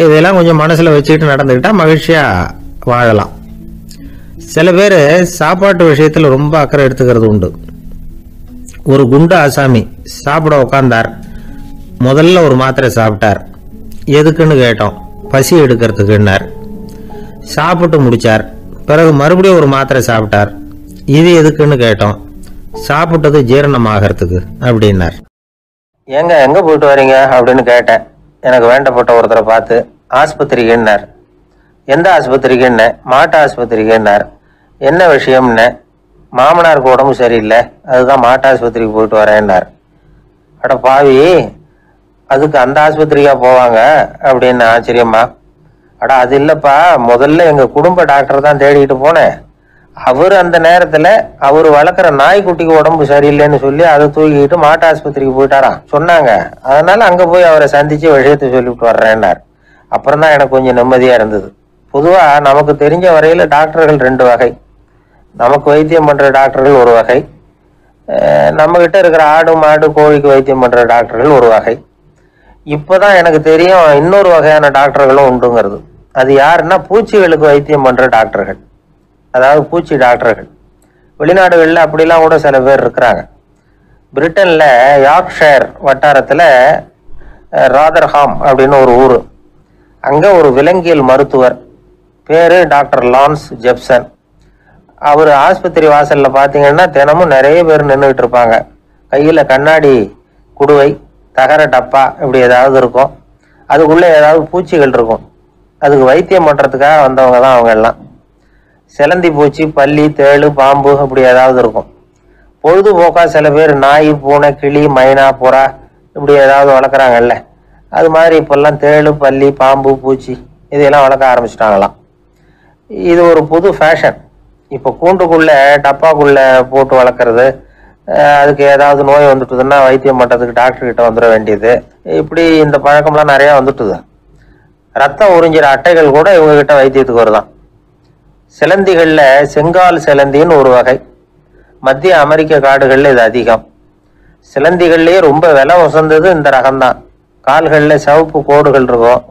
இதெல்லாம் கொஞ்சம் மனசில் வச்சுக்கிட்டு நடந்துக்கிட்டால் மகிழ்ச்சியாக வாழலாம். சில பேர் சாப்பாட்டு விஷயத்தில் ரொம்ப அக்கறை எடுத்துக்கிறது உண்டு. ஒரு குண்டு ஆசாமி சாப்பிட உக்காந்தார். முதல்ல ஒரு மாத்திரை சாப்பிட்டார். எதுக்குன்னு கேட்டோம். பசி எடுக்கிறதுக்குன்னார். சாப்பிட்டு முடித்தார். பிறகு மறுபடியும் ஒரு மாத்திரை சாப்பிட்டார். இது எதுக்குன்னு கேட்டோம். சாப்பிட்டது ஜீரணமாகறதுக்கு அப்படின்னார். ஏங்க எங்கே போயிட்டு வரீங்க அப்படின்னு கேட்டேன். எனக்கு வேண்டப்பட்ட ஒருத்தரை பார்த்து. ஆஸ்பத்திரிக்குன்னார். எந்த ஆஸ்பத்திரிக்குன்னு? மாட்டு ஆஸ்பத்திரிக்குன்னார். என்ன விஷயம்னு? மாமனாருக்கு உடம்பு சரியில்லை, அதுதான் மாட்டு ஆஸ்பத்திரிக்கு போயிட்டு வரேன்னார். அட பாவி, அதுக்கு அந்த ஆஸ்பத்திரிக்கா போவாங்க அப்படின்னு ஆச்சரியமா. அட அது இல்லைப்பா, முதல்ல எங்கள் குடும்ப டாக்டர் தான் தேடிக்கிட்டு போனேன். அவர் அந்த நேரத்தில் அவர் வளர்க்குற நாய்க்குட்டிக்கு உடம்பு சரியில்லைன்னு சொல்லி அதை தூக்கிக்கிட்டு மாட்டு ஆஸ்பத்திரிக்கு போயிட்டாராம் சொன்னாங்க. அதனால அங்கே போய் அவரை சந்தித்து விஷயத்தை சொல்லிவிட்டு வர்றேன்னார். அப்புறம் தான் எனக்கு கொஞ்சம் நிம்மதியாக இருந்தது. பொதுவாக நமக்கு தெரிஞ்ச வரையில் டாக்டர்கள் 2 வகை. நமக்கு வைத்தியம் பண்ணுற டாக்டர்கள் ஒரு வகை, நம்மக்கிட்ட இருக்கிற ஆடு மாடு கோழிக்கு வைத்தியம் பண்ணுற டாக்டர்கள் ஒரு வகை. இப்போ தான் எனக்கு தெரியும் இன்னொரு வகையான டாக்டர்களும் உண்டுங்கிறது. அது யாருன்னா பூச்சிகளுக்கு வைத்தியம் பண்ணுற டாக்டர்கள், அதாவது பூச்சி டாக்டர்கள். வெளிநாடுகளில் அப்படிலாம் கூட சில பேர் இருக்கிறாங்க. பிரிட்டனில் யார்க்ஷயர் வட்டாரத்தில் ராதர்ஹாம் அப்படின்னு ஒரு ஊர். அங்கே ஒரு விலங்கியல் மருத்துவர், பேர் டாக்டர் லான்ஸ் ஜெப்சன். அவர் ஆஸ்பத்திரி வாசலில் பார்த்தீங்கன்னா தினமும் நிறைய பேர் நின்றுக்கிட்டு இருப்பாங்க. கையில் கண்ணாடி குடுவை, தகர டப்பா இப்படி ஏதாவது இருக்கும். அதுக்குள்ளே ஏதாவது பூச்சிகள் இருக்கும். அதுக்கு வைத்தியம் பண்ணுறதுக்காக வந்தவங்க தான் அவங்க எல்லாம். சிலந்தி பூச்சி, பல்லி, தேளு, பாம்பு இப்படி ஏதாவது இருக்கும். பொழுதுபோக்காக சில பேர் நாய், பூனை, கிளி, மைனா, புறா இப்படி ஏதாவது வளர்க்குறாங்கல்ல, அது மாதிரி இப்போல்லாம் தேளு, பல்லி, பாம்பு, பூச்சி இதையெல்லாம் வளர்க்க ஆரம்பிச்சிட்டாங்களாம். இது ஒரு புது ஃபேஷன். இப்போ கூண்டுக்குள்ளே டப்பாக்குள்ளே போட்டு வளர்க்குறது, அதுக்கு ஏதாவது நோய் வந்துட்டுதுன்னா வைத்தியம் பண்ணுறதுக்கு டாக்டர்கிட்ட வந்துட வேண்டியது, இப்படி இந்த பழக்கம்லாம் நிறையா வந்துட்டுது. ரத்தம் உறிஞ்சிற அட்டைகள் கூட இவங்ககிட்ட வைத்தியத்துக்கு வருதான். சிலந்திகளில் செங்கால் சிலந்தின்னு ஒரு வகை. மத்திய அமெரிக்க காடுகளில் இது அதிகம். சிலந்திகள்லேயே ரொம்ப விலை உசந்தது இந்த ரகம்தான். கால்களில் சிவப்பு கோடுகள் இருக்கும்.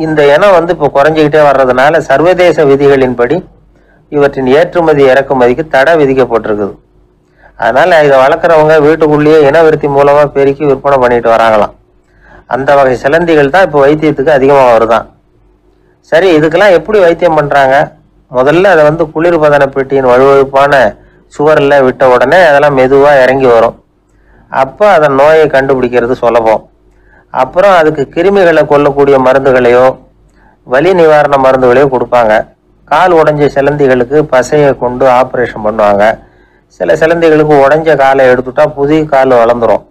இந்த இனம் இப்போ குறைஞ்சிக்கிட்டே வர்றதுனால சர்வதேச விதிகளின்படி இவற்றின் ஏற்றுமதி இறக்குமதிக்கு தடை விதிக்கப்பட்டிருக்குது. அதனால் இதை வளர்க்குறவங்க வீட்டுக்குள்ளேயே இனவிருத்தி மூலமாக பெருக்கி விற்பனை பண்ணிட்டு வராங்களாம். அந்த வகை சிலந்திகள் தான் இப்போ வைத்தியத்துக்கு அதிகமாக வருதான். சரி, இதுக்கெல்லாம் எப்படி வைத்தியம் பண்ணுறாங்க? முதல்ல அதை குளிர்பதன பெட்டியின் வழுவழுப்பான சுவரில் விட்ட உடனே அதெல்லாம் மெதுவாக இறங்கி வரும். அப்போ அதன் நோயை கண்டுபிடிக்கிறது சுலபம். அப்புறம் அதுக்கு கிருமிகளை கொல்லக்கூடிய மருந்துகளையோ வலி நிவாரண மருந்துகளையோ கொடுப்பாங்க. கால் உடைஞ்ச சிலந்திகளுக்கு பசையை கொண்டு ஆப்ரேஷன் பண்ணுவாங்க. சில சிலந்திகளுக்கு உடைஞ்ச காலை எடுத்துட்டா புதிய கால் வளர்ந்துடும்.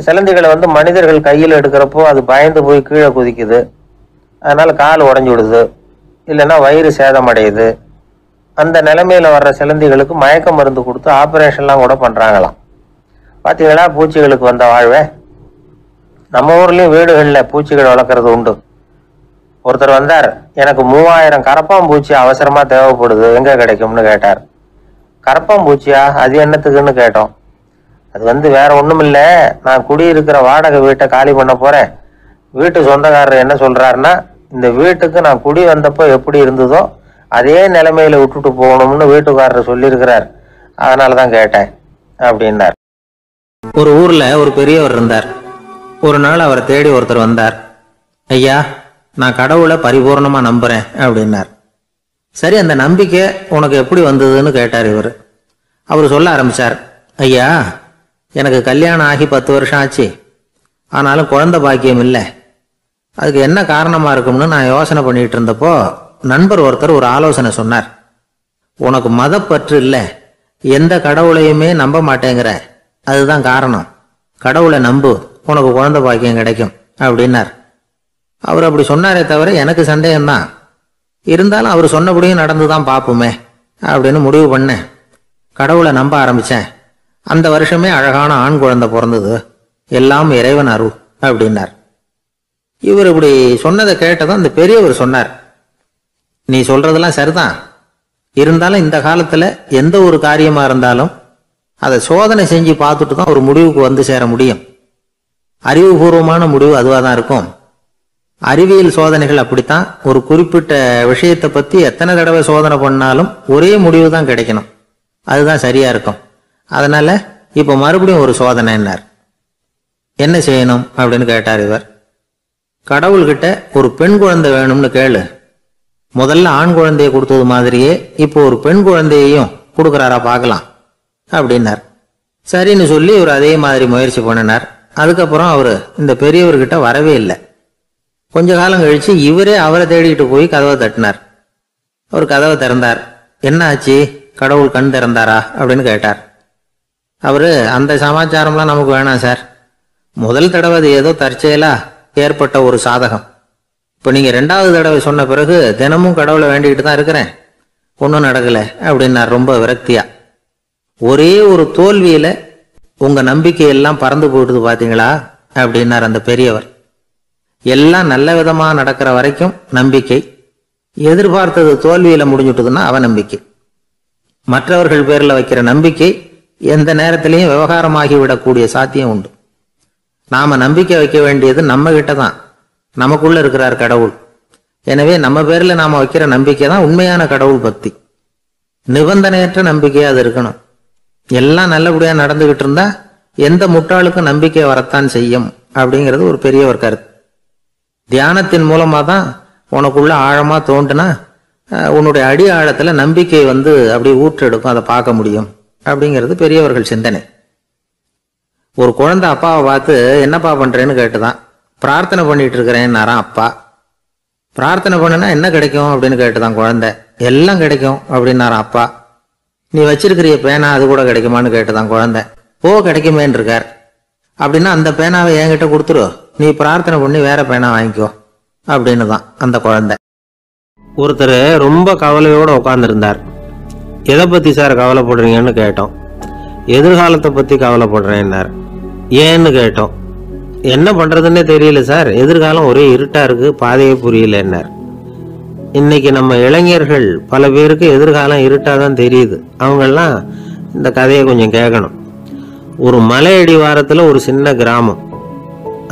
சிலந்திகளை வந்து மனிதர்கள் கையில் எடுக்கிறப்போ அது பயந்து போய் கீழே குதிக்குது, அதனால கால் உடஞ்சி விடுது, இல்லைன்னா வயிறு சேதமடையுது. அந்த நிலைமையில வர்ற சிலந்திகளுக்கு மயக்க மருந்து கொடுத்து ஆப்ரேஷன்லாம் கூட பண்றாங்களாம். பார்த்தீங்களா பூச்சிகளுக்கு வந்த வாழ்வே. நம்ம ஊர்லயும் வீடுகளில் பூச்சிகள் வளர்க்குறது உண்டு. ஒருத்தர் வந்தார், எனக்கு 3000 கரப்பாம்பூச்சி அவசரமா தேவைப்படுது, எங்க கிடைக்கும்னு கேட்டார். கரப்பாம்பூச்சியா, அது என்னத்துக்குன்னு கேட்டோம். அது வந்து வேற ஒண்ணும் இல்ல, நான் குடியிருக்கிற வாடகை வீட்டை காலி பண்ண போறேன். வீட்டு சொந்தக்காரர் என்ன சொல்றாருன்னா, இந்த வீட்டுக்கு நான் குடி வந்தப்போ எப்படி இருந்ததோ அதே நிலைமையில விட்டுட்டு போகணும்னு வீட்டுக்காரர் சொல்லியிருக்கிறார், அதனாலதான் கேட்டேன் அப்படின்னார். ஒரு ஊர்ல ஒரு பெரியவர் இருந்தார். ஒரு நாள் அவரை தேடி ஒருத்தர் வந்தார். ஐயா, நான் கடவுளை பரிபூர்ணமா நம்புறேன் அப்படின்னார். சரி, அந்த நம்பிக்கை உனக்கு எப்படி வந்ததுன்னு கேட்டார் இவர். அவர் சொல்ல ஆரம்பிச்சார். ஐயா, எனக்கு கல்யாணம் ஆகி 10 வருஷம் ஆச்சு, ஆனாலும் குழந்தை பாக்கியம் இல்லை. அதுக்கு என்ன காரணமா இருக்கும்னு நான் யோசனை பண்ணிட்டு இருந்தப்போ நண்பர் ஒருத்தர் ஒரு ஆலோசனை சொன்னார். உனக்கு மதப்பற்று இல்லை, எந்த கடவுளையுமே நம்ப மாட்டேங்கிற, அதுதான் காரணம். கடவுளை நம்பு, உனக்கு குழந்தை பாக்கியம் கிடைக்கும் அப்படின்னார். அவர் அப்படி சொன்னாரே தவிர எனக்கு சந்தேகம்தான். இருந்தாலும் அவர் சொன்னபடியும் நடந்துதான் பார்ப்போமே அப்படின்னு முடிவு பண்ணேன். கடவுளை நம்ப ஆரம்பிச்சேன். அந்த வருஷமே அழகான ஆண் குழந்தை பிறந்தது. எல்லாம் இறைவன் அருள் அப்படின்னார். இவர் இப்படி சொன்னதை கேட்டதும் அந்த பெரியவர் சொன்னார், நீ சொல்றதெல்லாம் சரிதான், இருந்தாலும் இந்த காலத்துல எந்த ஒரு காரியமா இருந்தாலும் அதை சோதனை செஞ்சு பார்த்துட்டு தான் ஒரு முடிவுக்கு வந்து சேர முடியும். அறிவுபூர்வமான முடிவு அதுவாக தான் இருக்கும். அறிவியல் சோதனைகள் அப்படித்தான். ஒரு குறிப்பிட்ட விஷயத்தை பத்தி எத்தனை தடவை சோதனை பண்ணாலும் ஒரே முடிவு தான் கிடைக்கணும், அதுதான் சரியா இருக்கும். அதனால இப்ப மறுபடியும் ஒரு சோதனைன்னார். என்ன செய்யணும் அப்படின்னு கேட்டார் இவர். கடவுள்கிட்ட ஒரு பெண் குழந்தை வேணும்னு கேளு. முதல்ல ஆண் குழந்தைய கொடுத்தது மாதிரியே இப்போ ஒரு பெண் குழந்தையையும் கொடுக்குறாரா பார்க்கலாம் அப்படின்னார். சரின்னு சொல்லி இவர் அதே மாதிரி முயற்சி பண்ணினார். அதுக்கப்புறம் அவர் இந்த பெரியவர்கிட்ட வரவே இல்லை. கொஞ்ச காலம் கழிச்சு இவரே அவரை தேடிட்டு போய் கதவை தட்டினார். அவர் கதவை திறந்தார். என்ன ஆச்சு, கடவுள் கண் திறந்தாரா அப்படின்னு கேட்டார். அவரு, அந்த சமாச்சாரம்லாம் நமக்கு வேணாம் சார், முதல் தடவை அது ஏதோ தற்செயலா ஏற்பட்ட ஒரு சாதகம். இப்போ நீங்க 2வது தடவை சொன்ன பிறகு தினமும் கடவுளை வேண்டிக்கிட்டு தான் இருக்கிறேன், ஒன்றும் நடக்கல அப்படின்னார் ரொம்ப விரக்தியா. ஒரே ஒரு தோல்வியில உங்க நம்பிக்கையெல்லாம் பறந்து போயிடுது பாத்தீங்களா அப்படின்னார் அந்த பெரியவர். எல்லாம் நல்ல விதமா நடக்கிற வரைக்கும் நம்பிக்கை, எதிர்பார்த்தது தோல்வியில முடிஞ்சுட்டுதுன்னா அவநம்பிக்கை. மற்றவர்கள் பேர்ல வைக்கிற நம்பிக்கை எந்த நேரத்திலையும் விவகாரமாகி விடக்கூடிய சாத்தியம் உண்டு. நாம நம்பிக்கை வைக்க வேண்டியது நம்ம கிட்ட தான், நமக்குள்ள இருக்கிறார் கடவுள். எனவே நம்ம பேர்ல நாம வைக்கிற நம்பிக்கை தான் உண்மையான கடவுள் பக்தி. நிபந்தனையற்ற நம்பிக்கையா அது இருக்கணும். எல்லாம் நல்லபடியா நடந்துகிட்டு இருந்தா எந்த முட்டாளுக்கும் நம்பிக்கை வரத்தான் செய்யும் அப்படிங்கிறது ஒரு பெரியவர் கருத்து. தியானத்தின் மூலமா தான் உனக்குள்ள ஆழமா தோண்டுனா உன்னுடைய அடி ஆழத்துல நம்பிக்கை வந்து அப்படியே ஊற்றெடுக்கும், அதை பார்க்க முடியும் அப்படிங்கிறது பெரியவர்கள் சிந்தனை. ஒரு குழந்தை அப்பாவை பார்த்து என்னப்பா பண்றேன்னு கேட்டுதான். பிரார்த்தனை பண்ணிட்டு இருக்கிறேன்னாராம் அப்பா. பிரார்த்தனை பண்ணுனா என்ன கிடைக்கும் அப்படின்னு கேட்டுதான் குழந்தை. எல்லாம் கிடைக்கும் அப்படின்னாராம் அப்பா. நீ வச்சிருக்கிறிய பேனா அது கூட கிடைக்குமான்னு கேட்டுதான் குழந்தை. கிடைக்குமேன்னு இருக்கார். அப்படின்னா அந்த பேனாவை என்கிட்ட கொடுத்துரு, நீ பிரார்த்தனை பண்ணி வேற பேனா வாங்கிக்கோ அப்படின்னு தான் அந்த குழந்தை. ஒருத்தர் ரொம்ப கவலையோட உட்கார்ந்துருந்தார். எதை பத்தி சார் கவலைப்படுறீங்கன்னு கேட்டோம். எதிர்காலத்தை பத்தி கவலைப்படுறேன்னார். ஏன்னு கேட்டோம். என்ன பண்றதுன்னே தெரியல சார், எதிர்காலம் ஒரே இருட்டா இருக்கு, பாதையே புரியலன்னார். இன்னைக்கு நம்ம இளைஞர்கள் பல பேருக்கு எதிர்காலம் இருட்டாதான் தெரியுது. அவங்கெல்லாம் இந்த கதையை கொஞ்சம் கேட்கணும். ஒரு மலை அடிவாரத்துல ஒரு சின்ன கிராமம்.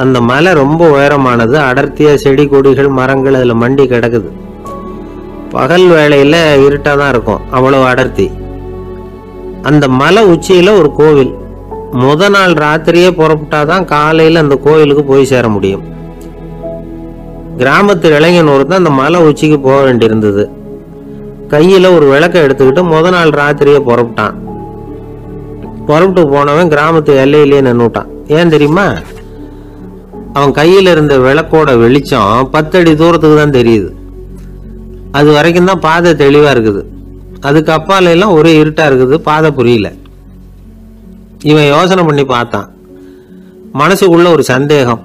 அந்த மலை ரொம்ப உயரமானது. அடர்த்தியா செடி கொடிகள் மரங்கள் அதுல மண்டி கிடக்குது. பகல் வேளையில இருட்டா தான் இருக்கும், அவ்வளவு அடர்த்தி. அந்த மலை உச்சியில ஒரு கோவில். முத நாள் ராத்திரியே புறப்பட்டாதான் காலையில அந்த கோவிலுக்கு போய் சேர முடியும். கிராமத்து இளைஞன் ஒருத்தன் அந்த மலை உச்சிக்கு போக வேண்டியிருந்தது. கையில ஒரு விளக்க எடுத்துக்கிட்டு முத நாள் ராத்திரியே புறப்பட்டான். புறப்பட்டு போனவன் கிராமத்து எல்லையிலேயே நின்னுட்டான். ஏன் தெரியுமா? அவன் கையில இருந்த விளக்கோட வெளிச்சம் 10 அடி தூரத்துக்கு தான் தெரியுது. அது வரைக்கும் தான் பாதை தெளிவா இருக்குது. அதுக்கு அப்பால எல்லாம் ஒரே இருட்டா இருக்குது, பாதை புரியல. இவன் யோசனை பண்ணி பார்த்தான். மனசுக்குள்ள ஒரு சந்தேகம்,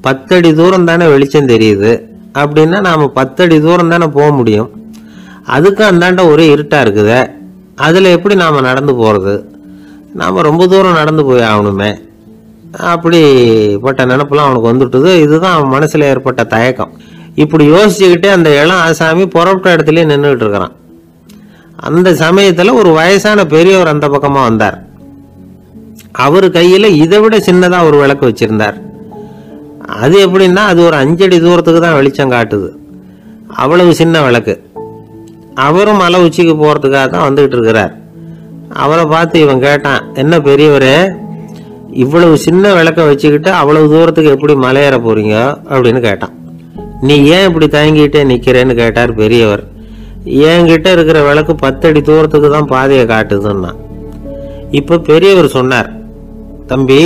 10 அடி தூரம் தானே வெளிச்சம் தெரியுது அப்படின்னா நாம 10 அடி தூரம் தானே போக முடியும், அதுக்கு அந்தாண்ட ஒரே இருட்டா இருக்குது, அதுல எப்படி நாம நடந்து போறது, நாம ரொம்ப தூரம் நடந்து போய் ஆகணுமே, அப்படிப்பட்ட நினைப்பெல்லாம் அவனுக்கு வந்துட்டுது. இதுதான் அவன் மனசுல ஏற்பட்ட தயக்கம். இப்படி யோசிச்சுக்கிட்டே அந்த இளம் ஆசாமி புறப்பட்ட இடத்துலயே நின்றுட்டு இருக்கிறான். அந்த சமயத்துல ஒரு வயசான பெரியவர் அந்த பக்கமா வந்தார். அவரு கையில இதை விட சின்னதா ஒரு விளக்கு வச்சிருந்தார். அது எப்படின்னா அது ஒரு 5 அடி தூரத்துக்கு தான் வெளிச்சம் காட்டுது, அவ்வளவு சின்ன விளக்கு. அவரும் மலை உச்சிக்கு போறதுக்காக தான் வந்துகிட்டு இருக்கிறார். அவரை பார்த்து இவன் கேட்டான், என்ன பெரியவரே, இவ்வளவு சின்ன விளக்க வச்சுக்கிட்டு அவ்வளவு தூரத்துக்கு எப்படி மலையேற போறீங்க அப்படின்னு கேட்டான். நீ ஏன் இப்படி தயங்கிட்டே நிக்கிறேன்னு கேட்டார் பெரியவர். என்கிட்ட இருக்கிற விளக்கு 10 அடி தூரத்துக்கு தான் பாதையை காட்டுதுன்னா. இப்ப பெரியவர் சொன்னார், தம்பி,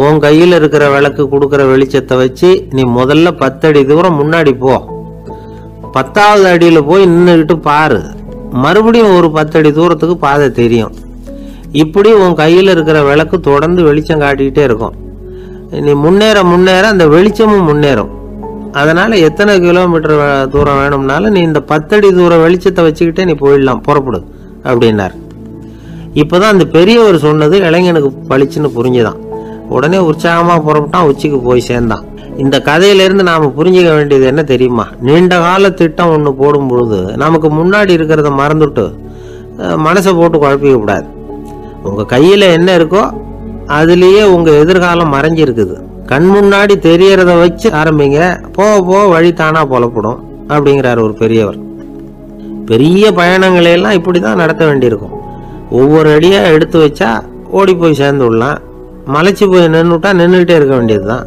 உன் கையில் இருக்கிற விளக்கு கொடுக்கற வெளிச்சத்தை வச்சு நீ முதல்ல 10 அடி தூரம் முன்னாடி போ, 10வது அடியில போய் நின்றுகிட்டு பாரு, மறுபடியும் ஒரு 10 அடி தூரத்துக்கு பாதை தெரியும். இப்படி உன் கையில் இருக்கிற விளக்கு தொடர்ந்து வெளிச்சம் காட்டிக்கிட்டே இருக்கும். நீ முன்னேற முன்னேற அந்த வெளிச்சமும் முன்னேறும். அதனால எத்தனை கிலோமீட்டர் தூரம் வேணும்னாலும் நீ இந்த 10 அடி தூரம் வெளிச்சத்தை வச்சுக்கிட்டே நீ போயிடலாம், புறப்படு அப்படின்னார். இப்பதான் அந்த பெரியவர் சொன்னது இளைஞனுக்கு பளிச்சுன்னு புரிஞ்சுதான். உடனே உற்சாகமா புறப்பட்டான், உச்சிக்கு போய் சேர்ந்தான். இந்த கதையிலிருந்து நாம புரிஞ்சுக்க வேண்டியது என்ன தெரியுமா? நீண்ட கால திட்டம் ஒன்று போடும் பொழுது நமக்கு முன்னாடி இருக்கிறத மறந்துட்டு மனசை போட்டு குழப்பிக்க கூடாது. உங்க கையில என்ன இருக்கோ அதுலயே உங்க எதிர்காலம் மறைஞ்சிருக்குது. கண் முன்னாடி தெரியறத வச்சு ஆரம்பிங்க, போக போக வழி தானா புலப்படும் அப்படிங்கிறார் ஒரு பெரியவர். பெரிய பயணங்களை எல்லாம் இப்படிதான் நடத்த வேண்டியிருக்கும். ஒவ்வொரு அடியா எடுத்து வச்சா ஓடி போய் சேர்ந்து விடலாம், மலைச்சு போய் நின்றுட்டா நின்றுகிட்டே இருக்க வேண்டியதுதான்.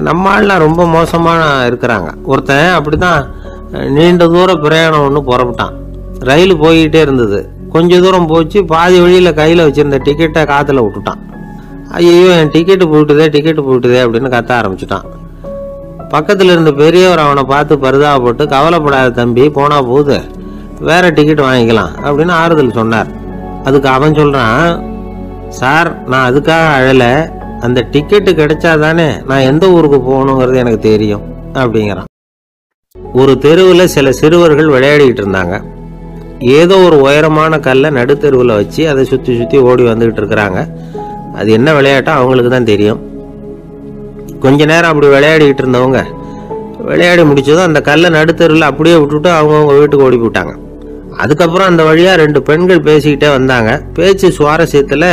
நம்ம ஆள்லாம் ரொம்ப மோசமான இருக்கிறாங்க. ஒருத்தன் அப்படிதான் நீண்ட தூர பிரயாணம் ஒன்று புறப்பட்டான். ரயில் போய்கிட்டே இருந்தது. கொஞ்ச தூரம் போச்சு, பாதி வழியில கையில வச்சிருந்த டிக்கெட்டை காத்துல விட்டுட்டான். ஐயோ, என் டிக்கெட்டு போயிட்டுதே அப்படின்னு கத்த ஆரம்பிச்சுட்டான். பக்கத்துல இருந்த பெரியவர் அவனை பார்த்து பரிதாபப்பட்டு, கவலைப்படாத தம்பி, போனா போகுது, வேற டிக்கெட் வாங்கிக்கலாம் அப்படின்னு ஆறுதல் சொன்னார். அதுக்கு அவன் சொல்றான், சார், நான் அதுக்காக அழல, அந்த டிக்கெட்டு கிடைச்சாதானே நான் எந்த ஊருக்கு போகணுங்கிறது எனக்கு தெரியும் அப்படிங்கிறான். ஒரு தெருவில் சில சிறுவர்கள் விளையாடிக்கிட்டு இருந்தாங்க. ஏதோ ஒரு உயரமான கல்லை நடுத்தெருவில் வச்சு அதை சுற்றி சுற்றி ஓடி வந்துகிட்டு இருக்கிறாங்க. அது என்ன விளையாட்டோ அவங்களுக்கு தான் தெரியும். கொஞ்ச நேரம் அப்படி விளையாடிக்கிட்டு இருந்தவங்க விளையாடி முடிச்சதும் அந்த கல்லை நடுத்தெருவில் அப்படியே விட்டுட்டு அவங்கவுங்க வீட்டுக்கு ஓடி போட்டாங்க. அதுக்கப்புறம் அந்த வழியா 2 பெண்கள் பேசிக்கிட்டே வந்தாங்க. பேச்சு சுவாரஸ்யத்துல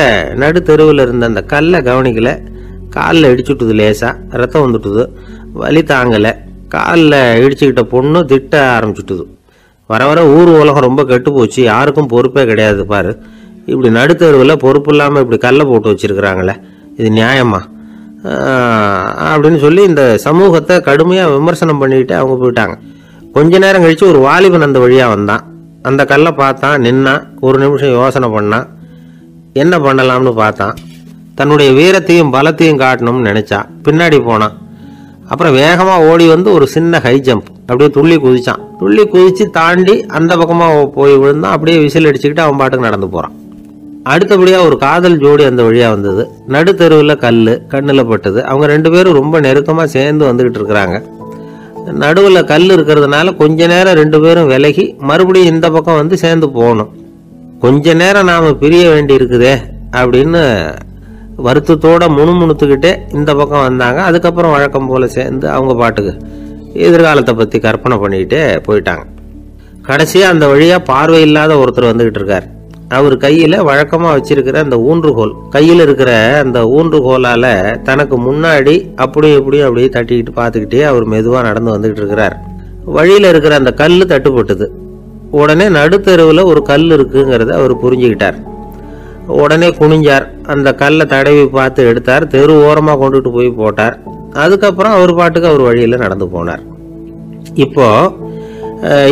நடுத்தெருவில் இருந்த அந்த கல்லை கவனிக்கல, காலில் இடிச்சுட்டுது, லேசா ரத்தம் வந்துட்டுது, வலி தாங்கல, காலில் இடிச்சுக்கிட்ட பொண்ணு திட்ட ஆரம்பிச்சுட்டுது. வர வர ஊர் உலகம் ரொம்ப கெட்டு போச்சு, யாருக்கும் பொறுப்பே கிடையாது பாரு, இப்படி நடுத்தெருவில் பொறுப்பு இல்லாமல் இப்படி கல்லை போட்டு வச்சிருக்கிறாங்களே, இது நியாயமா அப்படின்னு சொல்லி இந்த சமூகத்தை கடுமையாக விமர்சனம் பண்ணிக்கிட்டு அவங்க போயிட்டாங்க. கொஞ்ச நேரம் கழிச்சு ஒரு வாலிபன் அந்த வழியா வந்தான். அந்த கல்லை பார்த்தான், நின்னான், ஒரு நிமிஷம் யோசனை பண்ணான், என்ன பண்ணலாம்னு பார்த்தான். தன்னுடைய வீரத்தையும் பலத்தையும் காட்டணும்னு நினைச்சான். பின்னாடி போனான். அப்புறம் வேகமா ஓடி வந்து ஒரு சின்ன ஹை ஜம்ப் அப்படியே துள்ளி குதிச்சான். துள்ளி குதிச்சு தாண்டி அந்த பக்கமா போய் விழுந்தான். அப்படியே விசில் அடிச்சுக்கிட்டு அவன் பாட்டுக்கு நடந்து போறான். அடுத்தபடியா ஒரு காதல் ஜோடி அந்த வழியா வந்தது. நடுத்தெருவில் கல்லு கண்ணுல பட்டது. அவங்க 2 பேரும் ரொம்ப நெருக்கமா சேர்ந்து வந்துகிட்டு இருக்கிறாங்க. நடுவில் கல் இருக்கிறதுனால கொஞ்ச நேரம் 2 பேரும் விலகி மறுபடியும் இந்த பக்கம் வந்து சேர்ந்து போகணும். கொஞ்ச நேரம் நாம பிரிய வேண்டி இருக்குதே அப்படின்னு வருத்தத்தோட முணுமுணுத்துக்கிட்டே இந்த பக்கம் வந்தாங்க. அதுக்கப்புறம் வழக்கம் போல சேர்ந்து அவங்க பாட்டுக்கு எதிர்காலத்தை பத்தி கற்பனை பண்ணிக்கிட்டே போயிட்டாங்க. கடைசியா அந்த வழியா பார்வை இல்லாத ஒருத்தர் வந்துகிட்டு இருக்கார். அவர் கையில வழக்கமா வச்சிருக்கிற அந்த ஊன்றுகோல், கையில் இருக்கிற அந்த ஊன்றுகோலால தனக்கு முன்னாடி அப்படியே தட்டிக்கிட்டு பார்த்துக்கிட்டே அவர் மெதுவா நடந்து வந்துகிட்டு இருக்கிறார். வழியில இருக்கிற அந்த கல்லு தட்டுப்பட்டது. உடனே நடுத்தெருவில் ஒரு கல் இருக்குங்கிறத அவர் புரிஞ்சுக்கிட்டார். உடனே குனிஞ்சார், அந்த கல்லை தடவி பார்த்து எடுத்தார், தெரு ஓரமா கொண்டுட்டு போய் போட்டார். அதுக்கப்புறம் அவர் பாட்டுக்கு அவர் வழியில நடந்து போனார். இப்போ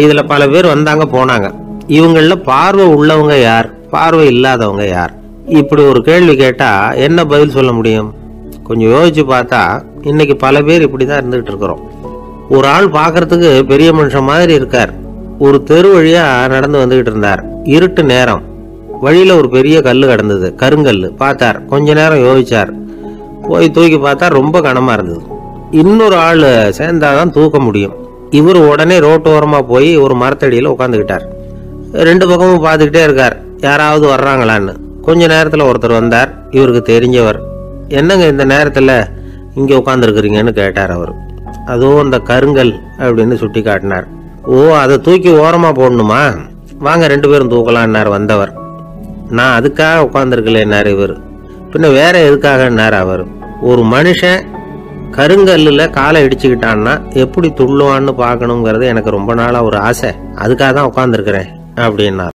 இதுல பல பேர் வந்தாங்க போனாங்க. இவங்கள பார்வை உள்ளவங்க யார், பார்வை இல்லாதவங்க யார்? இப்படி ஒரு கேள்வி கேட்டா என்ன பதில் சொல்ல முடியும்? கொஞ்சம் யோசிச்சு பார்த்தா இன்னைக்கு பல பேர் இப்படிதான் இருந்துகிட்டு இருக்கிறோம். ஒரு ஆள் பாக்குறதுக்கு பெரிய மனுஷன் மாதிரி இருக்கார். ஒரு தெரு வழியா நடந்து வந்துகிட்டு இருந்தார். இருட்டு நேரம். வழியில ஒரு பெரிய கல்லு கிடந்தது, கருங்கல்லு. பார்த்தார், கொஞ்ச நேரம் யோசிச்சார். போய் தூக்கி பார்த்தா ரொம்ப கனமா இருந்தது. இன்னொரு ஆள் சேர்ந்தாதான் தூக்க முடியும். இவர் உடனே ரோட்டோரமா போய் ஒரு மரத்தடியில் உட்காந்துக்கிட்டார். 2 பக்கமும் பார்த்துக்கிட்டே இருக்கார், யாராவது வர்றாங்களான்னு. கொஞ்ச நேரத்தில் ஒருத்தர் வந்தார், இவருக்கு தெரிஞ்சவர். என்னங்க இந்த நேரத்தில் இங்கே உட்காந்துருக்குறீங்கன்னு கேட்டார் அவர். அதுவும் இந்த கருங்கல் அப்படின்னு சுட்டி காட்டினார். ஓ, அதை தூக்கி ஓரமாக போடணுமா, வாங்க 2 பேரும் தூக்கலான்னார் வந்தவர். நான் அதுக்காக உட்காந்துருக்கலன்னார் இவர். பின்ன வேற எதுக்காகன்னார் அவர். ஒரு மனுஷன் கருங்கல்லில் காலை இடிச்சுக்கிட்டான்னா எப்படி துள்ளுவான்னு பார்க்கணுங்கிறது எனக்கு ரொம்ப நாளாக ஒரு ஆசை, அதுக்காக தான் உட்காந்துருக்கிறேன் அப்படின்னார்.